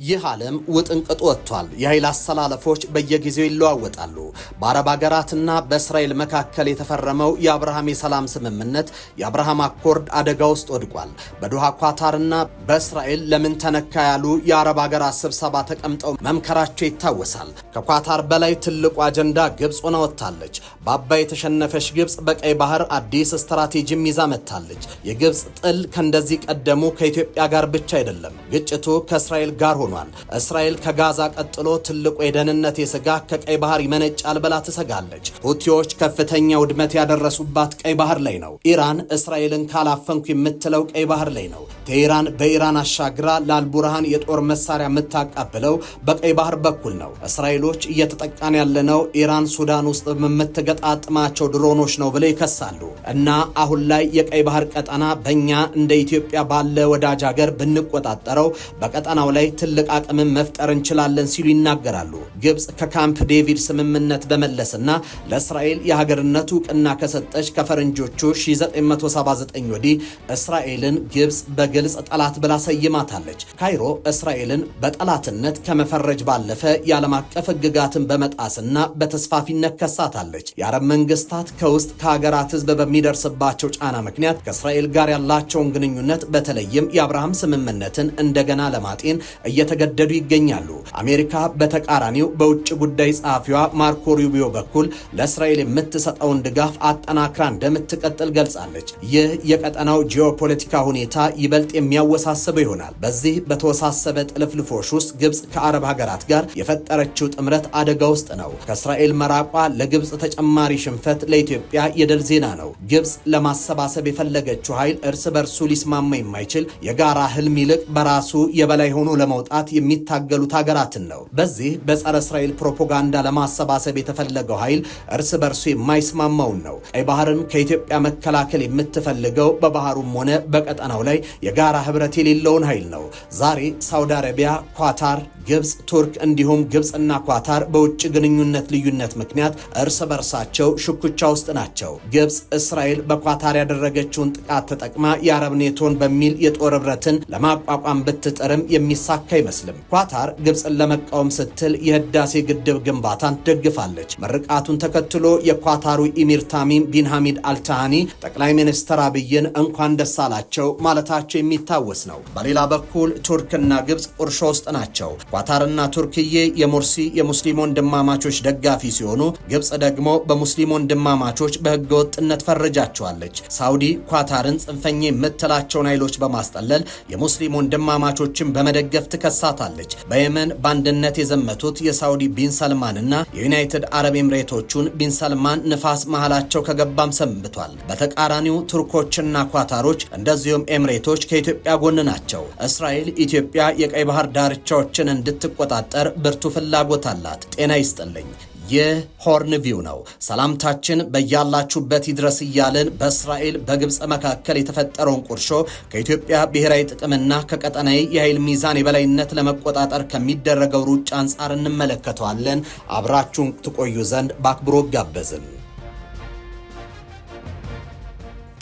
ይህ ዓለም ውጥንቅጥ ወጥቷል። የኃይል አሰላለፎች በየጊዜው ይለዋወጣሉ። በአረብ ሀገራትና በእስራኤል መካከል የተፈረመው የአብርሃም የሰላም ስምምነት የአብርሃም አኮርድ አደጋ ውስጥ ወድቋል። በዶሃ ኳታርና በእስራኤል ለምን ተነካ ያሉ የአረብ ሀገራት ስብሰባ ተቀምጠው መምከራቸው ይታወሳል። ከኳታር በላይ ትልቁ አጀንዳ ግብጽ ሆና ወጥታለች። በአባይ የተሸነፈች ግብጽ በቀይ ባህር አዲስ ስትራቴጂም ይዛ መጥታለች። የግብጽ ጥል ከእንደዚህ ቀደሙ ከኢትዮጵያ ጋር ብቻ አይደለም፣ ግጭቱ ከእስራኤል ጋር ሆኗል። እስራኤል ከጋዛ ቀጥሎ ትልቁ የደህንነት ስጋት ከቀይ ባህር ይመነጫል ብላ ትሰጋለች። ሁቲዎች ከፍተኛ ውድመት ያደረሱባት ቀይ ባህር ላይ ነው። ኢራን እስራኤልን ካላፈንኩ የምትለው ቀይ ባህር ላይ ነው። ቴህራን በኢራን አሻግራ ለአልቡርሃን የጦር መሳሪያ የምታቀብለው በቀይ ባህር በኩል ነው። እስራኤሎች እየተጠቃን ያለነው ኢራን ሱዳን ውስጥ የምትገጣጥማቸው ድሮኖች ነው ብለው ይከሳሉ። እና አሁን ላይ የቀይ ባህር ቀጠና በእኛ እንደ ኢትዮጵያ ባለ ወዳጅ ሀገር ብንቆጣጠረው በቀጠናው ላይ ትልቅ አቅምን መፍጠር እንችላለን ሲሉ ይናገራሉ። ግብጽ ከካምፕ ዴቪድ ስምምነት በመለስና ለእስራኤል የሀገርነቱ ዕውቅና ከሰጠች ከፈረንጆቹ 1979 ወዲህ እስራኤልን ግብጽ በግልጽ ጠላት ብላ ሰይማታለች። ካይሮ እስራኤልን በጠላትነት ከመፈረጅ ባለፈ የዓለም አቀፍ ሕግጋትን በመጣስና በተስፋፊነት ከሳታለች። የአረብ መንግስታት ከውስጥ ከሀገራት ህዝብ በሚደርስባቸው ጫና ምክንያት ከእስራኤል ጋር ያላቸውን ግንኙነት በተለይም የአብርሃም ስምምነትን እንደገና ለማጤን እየተገደዱ ይገኛሉ። አሜሪካ በተቃራኒው በውጭ ጉዳይ ጸሐፊዋ ማርኮ ሩቢዮ በኩል ለእስራኤል የምትሰጠውን ድጋፍ አጠናክራ እንደምትቀጥል ገልጻለች። ይህ የቀጠናው ጂኦፖለቲካ ሁኔታ ይበልጥ የሚያወሳስበው ይሆናል። በዚህ በተወሳሰበ ጥልፍልፎች ውስጥ ግብጽ ከአረብ ሀገራት ጋር የፈጠረችው ጥምረት አደጋ ውስጥ ነው። ከእስራኤል መራቋ ለግብጽ ተጨማሪ ሽንፈት፣ ለኢትዮጵያ የድል ዜና ነው። ግብጽ ለማሰባሰብ የፈለገችው ኃይል እርስ በርሱ ሊስማማ የማይችል የጋራ ህልም ይልቅ በራሱ የበላይ ሆኖ ለመውጣት የሚታገሉት ሀገራትን ነው። በዚህ በጸረ እስራኤል ፕሮፓጋንዳ ለማሰባሰብ የተፈለገው ኃይል እርስ በርሱ የማይስማማውን ነው። ቀይ ባህርን ከኢትዮጵያ መከላከል የምትፈልገው በባህሩም ሆነ በቀጠናው ላይ የጋራ ህብረት የሌለውን ኃይል ነው። ዛሬ ሳውዲ አረቢያ፣ ኳታር፣ ግብጽ፣ ቱርክ እንዲሁም ግብጽና ኳታር በውጭ ግንኙነት ልዩነት ምክንያት እርስ በርሳቸው ሽኩቻ ውስጥ ናቸው። ግብጽ እስራኤል በኳታር ያደረገችውን ጥቃት ተጠቅማ የአረብ ኔቶን በሚል የጦር ህብረትን ለማቋቋም ብትጥርም የሚሳካ አይመስልም። ኳታር ግብጽን ለመቃወም ስትል የህዳሴ ግድብ ግንባታን ደግፋለች። ምርቃቱን ተከትሎ የኳታሩ ኢሚር ታሚም ቢን ሐሚድ አልታሃኒ ጠቅላይ ሚኒስትር አብይን እንኳን ደስ አላቸው ማለታቸው የሚታወስ ነው። በሌላ በኩል ቱርክና ግብጽ ቁርሾ ውስጥ ናቸው። ኳታርና ቱርክዬ የሙርሲ የሙስሊም ወንድማማቾች ደጋፊ ሲሆኑ ግብጽ ደግሞ በሙስሊም ወንድማማቾች በህገወጥነት ፈርጃቸዋለች። ሳውዲ ኳታርን ጽንፈኛ የምትላቸውን ኃይሎች በማስጠለል የሙስሊም ወንድማማቾችን በመደገፍ ትከሳታለች። በየመን በአንድነት የዘመቱት የሳውዲ ቢን ሰልማንና የዩናይትድ አረብ ኤምሬቶቹን ቢን ሰልማን ንፋስ መሃላቸው ከገባም ሰንብቷል። በተቃራኒው ቱርኮችና ኳታሮች እንደዚሁም ኤምሬቶች ከኢትዮጵያ ጎን ናቸው። እስራኤል ኢትዮጵያ የቀይ ባህር ዳርቻዎችን እንድትቆጣጠር ብርቱ ፍላጎት አላት። ጤና ይስጥልኝ። ይህ ሆርን ቪው ነው። ሰላምታችን በያላችሁበት ይድረስ እያልን በእስራኤል በግብጽ መካከል የተፈጠረውን ቁርሾ ከኢትዮጵያ ብሔራዊ ጥቅምና ከቀጠናዊ የኃይል ሚዛን የበላይነት ለመቆጣጠር ከሚደረገው ሩጫ አንጻር እንመለከተዋለን። አብራችሁን ትቆዩ ዘንድ በአክብሮት ጋበዝን።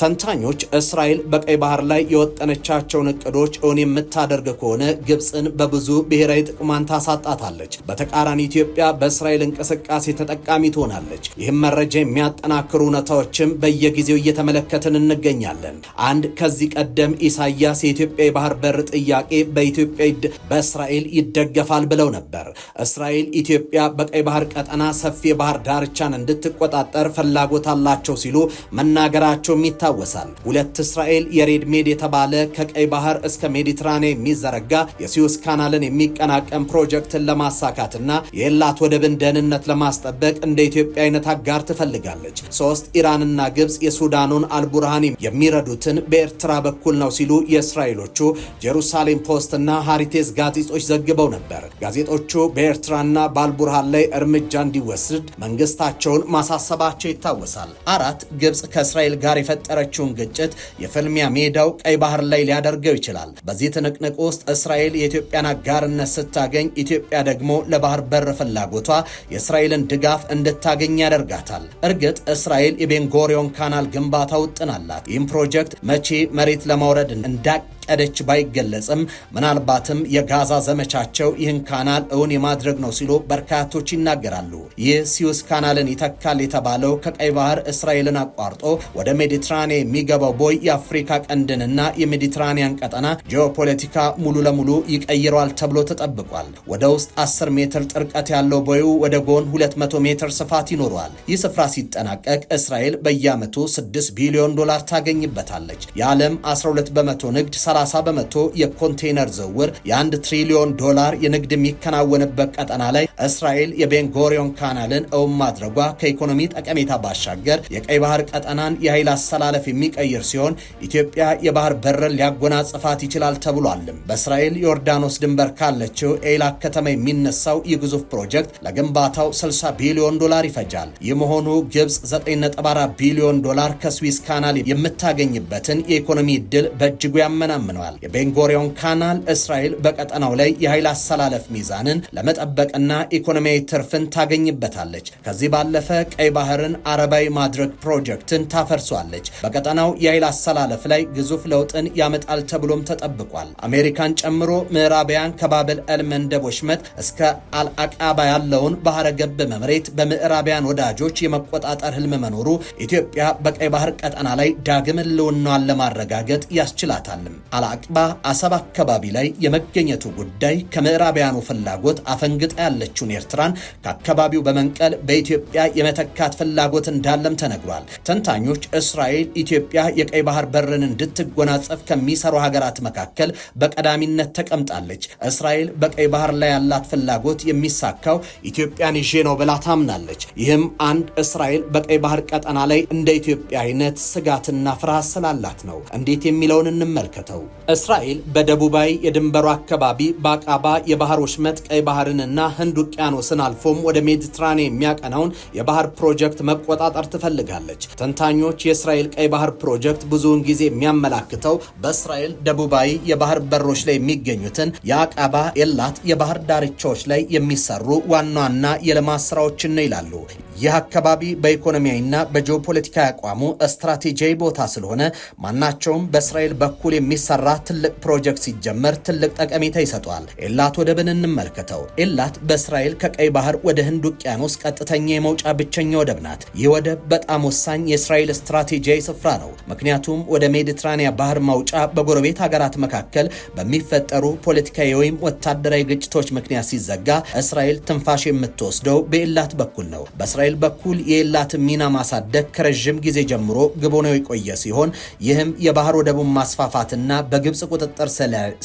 ተንታኞች እስራኤል በቀይ ባህር ላይ የወጠነቻቸውን እቅዶች እውን የምታደርግ ከሆነ ግብጽን በብዙ ብሔራዊ ጥቅሟን ታሳጣታለች። በተቃራኒ ኢትዮጵያ በእስራኤል እንቅስቃሴ ተጠቃሚ ትሆናለች። ይህም መረጃ የሚያጠናክሩ እውነታዎችም በየጊዜው እየተመለከትን እንገኛለን። አንድ ከዚህ ቀደም ኢሳያስ የኢትዮጵያ የባህር በር ጥያቄ በእስራኤል ይደገፋል ብለው ነበር። እስራኤል ኢትዮጵያ በቀይ ባህር ቀጠና ሰፊ የባህር ዳርቻን እንድትቆጣጠር ፍላጎት አላቸው ሲሉ መናገራቸው ይታወሳል። ሁለት እስራኤል የሬድ ሜድ የተባለ ከቀይ ባህር እስከ ሜዲትራኒያን የሚዘረጋ የሱዌዝ ካናልን የሚቀናቀን ፕሮጀክትን ለማሳካትና የኤላት ወደብን ደህንነት ለማስጠበቅ እንደ ኢትዮጵያ አይነት አጋር ትፈልጋለች። 3 ኢራንና ግብጽ የሱዳኑን አልቡርሃን የሚረዱትን በኤርትራ በኩል ነው ሲሉ የእስራኤሎቹ ጀሩሳሌም ፖስት እና ሃሪቴስ ጋዜጦች ዘግበው ነበር። ጋዜጦቹ በኤርትራና በአልቡርሃን ላይ እርምጃ እንዲወስድ መንግስታቸውን ማሳሰባቸው ይታወሳል። 4 ግብጽ ከእስራኤል ጋር የፈጠረ የፈጠረችውን ግጭት የፍልሚያ ሜዳው ቀይ ባህር ላይ ሊያደርገው ይችላል። በዚህ ትንቅንቅ ውስጥ እስራኤል የኢትዮጵያን አጋርነት ስታገኝ፣ ኢትዮጵያ ደግሞ ለባህር በር ፍላጎቷ የእስራኤልን ድጋፍ እንድታገኝ ያደርጋታል። እርግጥ እስራኤል የቤንጎሪዮን ካናል ግንባታ ውጥን አላት። ይህም ፕሮጀክት መቼ መሬት ለማውረድ እንዳቀደች ባይገለጽም ምናልባትም የጋዛ ዘመቻቸው ይህን ካናል እውን የማድረግ ነው ሲሉ በርካቶች ይናገራሉ። ይህ ስዊዝ ካናልን ይተካል የተባለው ከቀይ ባህር እስራኤልን አቋርጦ ወደ ሜዲትራኒያን የሚገባው ቦይ የአፍሪካ ቀንድንና የሜዲትራኒያን ቀጠና ጂኦፖለቲካ ሙሉ ለሙሉ ይቀይረዋል ተብሎ ተጠብቋል። ወደ ውስጥ 10 ሜትር ጥልቀት ያለው ቦዩ ወደ ጎን 200 ሜትር ስፋት ይኖረዋል። ይህ ስፍራ ሲጠናቀቅ እስራኤል በየዓመቱ 6 ቢሊዮን ዶላር ታገኝበታለች። የዓለም 12 በመቶ ንግድ፣ 30 በመቶ የኮንቴይነር ዝውውር፣ የ1 ትሪሊዮን ዶላር የንግድ የሚከናወንበት ቀጠና ላይ እስራኤል የቤንጎሪዮን ካናልን እውን ማድረጓ ከኢኮኖሚ ጠቀሜታ ባሻገር የቀይ ባህር ቀጠናን የኃይል አሰላለፍ የሚቀይር ሲሆን ኢትዮጵያ የባህር በርን ሊያጎናጽፋት ይችላል ተብሏልም። በእስራኤል ዮርዳኖስ ድንበር ካለችው ኤይላት ከተማ የሚነሳው የግዙፍ ፕሮጀክት ለግንባታው 60 ቢሊዮን ዶላር ይፈጃል። ይህ መሆኑ ግብጽ 9.4 ቢሊዮን ዶላር ከስዊዝ ካናል የምታገኝበትን የኢኮኖሚ ዕድል በእጅጉ ያመናምነዋል። የቤንጎሪዮን ካናል እስራኤል በቀጠናው ላይ የኃይል አሰላለፍ ሚዛንን ለመጠበቅና ኢኮኖሚያዊ ትርፍን ታገኝበታለች። ከዚህ ባለፈ ቀይ ባህርን አረባዊ ማድረግ ፕሮጀክትን ታፈርሷለች። በቀጠናው የኃይል አሰላለፍ ላይ ግዙፍ ለውጥን ያመጣል ተብሎም ተጠብቋል። አሜሪካን ጨምሮ ምዕራባውያን ከባብል ኤልመንደብ ወሽመጥ እስከ አልአቃባ ያለውን ባህረ ገብ መሬት በምዕራባውያን ወዳጆች የመቆጣጠር ህልም መኖሩ ኢትዮጵያ በቀይ ባህር ቀጠና ላይ ዳግም ህልውናዋን ለማረጋገጥ ያስችላታልም። አልአቅባ አሰብ አካባቢ ላይ የመገኘቱ ጉዳይ ከምዕራባውያኑ ፍላጎት አፈንግጣ ያለችውን ኤርትራን ከአካባቢው በመንቀል በኢትዮጵያ የመተካት ፍላጎት እንዳለም ተነግሯል። ተንታኞች እስራኤል ኢትዮጵያ የቀይ ባህር በርን እንድትጎናጸፍ ከሚሰሩ ሀገራት መካከል በቀዳሚነት ተቀምጣለች። እስራኤል በቀይ ባህር ላይ ያላት ፍላጎት የሚሳካው ኢትዮጵያን ይዤ ነው ብላ ታምናለች። ይህም አንድ እስራኤል በቀይ ባህር ቀጠና ላይ እንደ ኢትዮጵያ አይነት ስጋትና ፍርሃት ስላላት ነው። እንዴት የሚለውን እንመልከተው። እስራኤል በደቡባዊ የድንበሩ አካባቢ በአቃባ የባህር ወሽመጥ ቀይ ባህርንና ህንድ ውቅያኖስን አልፎም ወደ ሜዲትራኒያን የሚያቀናውን የባህር ፕሮጀክት መቆጣጠር ትፈልጋለች። ተንታኞች የእስራኤል ቀይ ባህር ፕሮጀክት ብዙውን ጊዜ የሚያመላክተው በእስራኤል ደቡባዊ የባህር በሮች ላይ የሚገኙትን የአቃባ ኤላት የባህር ዳርቻዎች ላይ የሚሰሩ ዋና ዋና የልማት ስራዎችን ነው ይላሉ። ይህ አካባቢ በኢኮኖሚያዊና በጂኦፖለቲካዊ አቋሙ ስትራቴጂያዊ ቦታ ስለሆነ ማናቸውም በእስራኤል በኩል የሚሰራ ትልቅ ፕሮጀክት ሲጀመር ትልቅ ጠቀሜታ ይሰጠዋል። ኤላት ወደብን እንመልከተው። ኤላት በእስራኤል ከቀይ ባህር ወደ ህንድ ውቅያኖስ ቀጥተኛ የመውጫ ብቸኛ ወደብ ናት። ይህ ወደብ በጣም ወሳኝ የእስራኤል ስትራቴጂያዊ ስፍራ ነው። ምክንያቱም ወደ ሜዲትራኒያን ባህር መውጫ በጎረቤት ሀገራት መካከል በሚፈጠሩ ፖለቲካዊ ወይም ወታደራዊ ግጭቶች ምክንያት ሲዘጋ እስራኤል ትንፋሽ የምትወስደው በኤላት በኩል ነው። በእስራኤል በኩል የኤላትን ሚና ማሳደግ ከረዥም ጊዜ ጀምሮ ግብ ሆኖ የቆየ ሲሆን ይህም የባህር ወደቡን ማስፋፋትና በግብጽ ቁጥጥር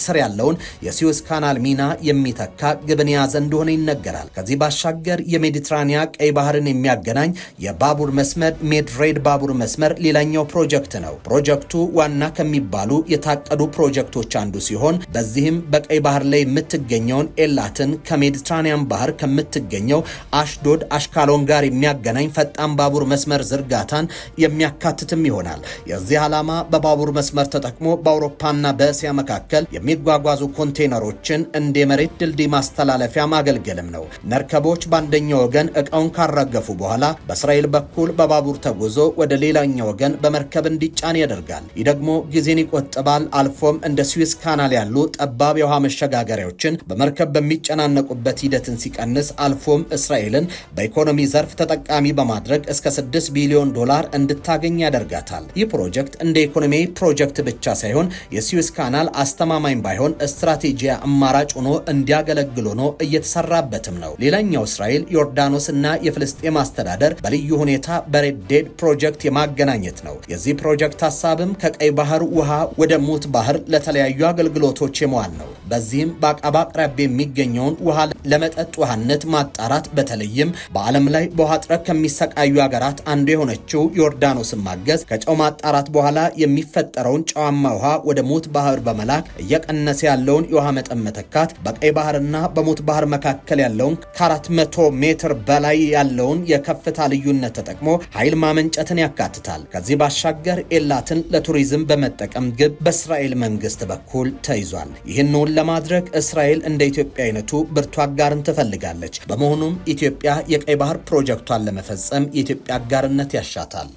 ስር ያለውን የስዊዝ ካናል ሚና የሚተካ ግብን የያዘ እንደሆነ ይነገራል። ከዚህ ባሻገር የሜዲትራኒያን ቀይ ባህርን የሚያገናኝ የባቡር መስመር ሜድሬድ ባቡር መስመር ሌላኛው ፕሮጀክት ነው። ፕሮጀክቱ ዋና ከሚባሉ የታቀዱ ፕሮጀክቶች አንዱ ሲሆን በዚህም በቀይ ባህር ላይ የምትገኘውን ኤላትን ከሜዲትራኒያን ባህር ከምትገኘው አሽዶድ አሽካሎን ጋር የሚያገናኝ ፈጣን ባቡር መስመር ዝርጋታን የሚያካትትም ይሆናል። የዚህ ዓላማ በባቡር መስመር ተጠቅሞ በአውሮፓና በእስያ መካከል የሚጓጓዙ ኮንቴይነሮችን እንደ መሬት ድልድይ ማስተላለፊያ ማገልገልም ነው። መርከቦች በአንደኛው ወገን እቃውን ካራገፉ በኋላ በእስራኤል በኩል በባቡር ተጉዞ ወደ ሌላኛው ወገን በመርከብ እንዲጫን ያደርጋል። ይህ ደግሞ ጊዜን ይቆጥባል። አልፎም እንደ ስዊዝ ካናል ያሉ ጠባብ የውሃ መሸጋገሪያዎችን በመርከብ በሚጨናነቁበት ሂደትን ሲቀንስ አልፎም እስራኤልን በኢኮኖሚ ዘርፍ ተጠቃሚ በማድረግ እስከ 6 ቢሊዮን ዶላር እንድታገኝ ያደርጋታል። ይህ ፕሮጀክት እንደ ኢኮኖሚ ፕሮጀክት ብቻ ሳይሆን የስዊዝ ካናል አስተማማኝ ባይሆን ስትራቴጂያ አማራጭ ሆኖ እንዲያገለግል ሆኖ እየተሰራበትም ነው። ሌላኛው እስራኤል ዮርዳኖስ እና የፍልስጤም አስተዳደር በልዩ ሁኔታ በሬድ ዴድ ፕሮጀክት የማገናኘት ነው። የዚህ ፕሮጀክት ሀሳብም ከቀይ ባህር ውሃ ወደ ሙት ባህር ለተለያዩ አገልግሎቶች የመዋል ነው። በዚህም በአቃባ አቅራቢያ የሚገኘውን ውሃ ለመጠጥ ውሃነት ማጣራት በተለይም በዓለም ላይ በውሃ እጥረት ከሚሰቃዩ ሀገራት አንዱ የሆነችው ዮርዳኖስን ማገዝ ከጨው ማጣራት በኋላ የሚፈጠረውን ጨዋማ ውሃ ወደ ሙት ባህር በመላክ እየቀነሰ ያለውን የውሃ መጠን መተካት፣ በቀይ ባህርና በሙት ባህር መካከል ያለውን ከ400 ሜትር በላይ ያለውን የከፍታ ልዩነት ተጠቅሞ ኃይል ማመንጨትን ያካትታል። ከዚህ ባሻገር ኤላትን ለቱሪዝም በመጠቀም ግብ በእስራኤል መንግስት በኩል ተይዟል። ይህንን ለማድረግ እስራኤል እንደ ኢትዮጵያ አይነቱ ብርቱ አጋርን ትፈልጋለች። በመሆኑም ኢትዮጵያ የቀይ ባህር ፕሮጀክቷን ለመፈጸም የኢትዮጵያ አጋርነት ያሻታል።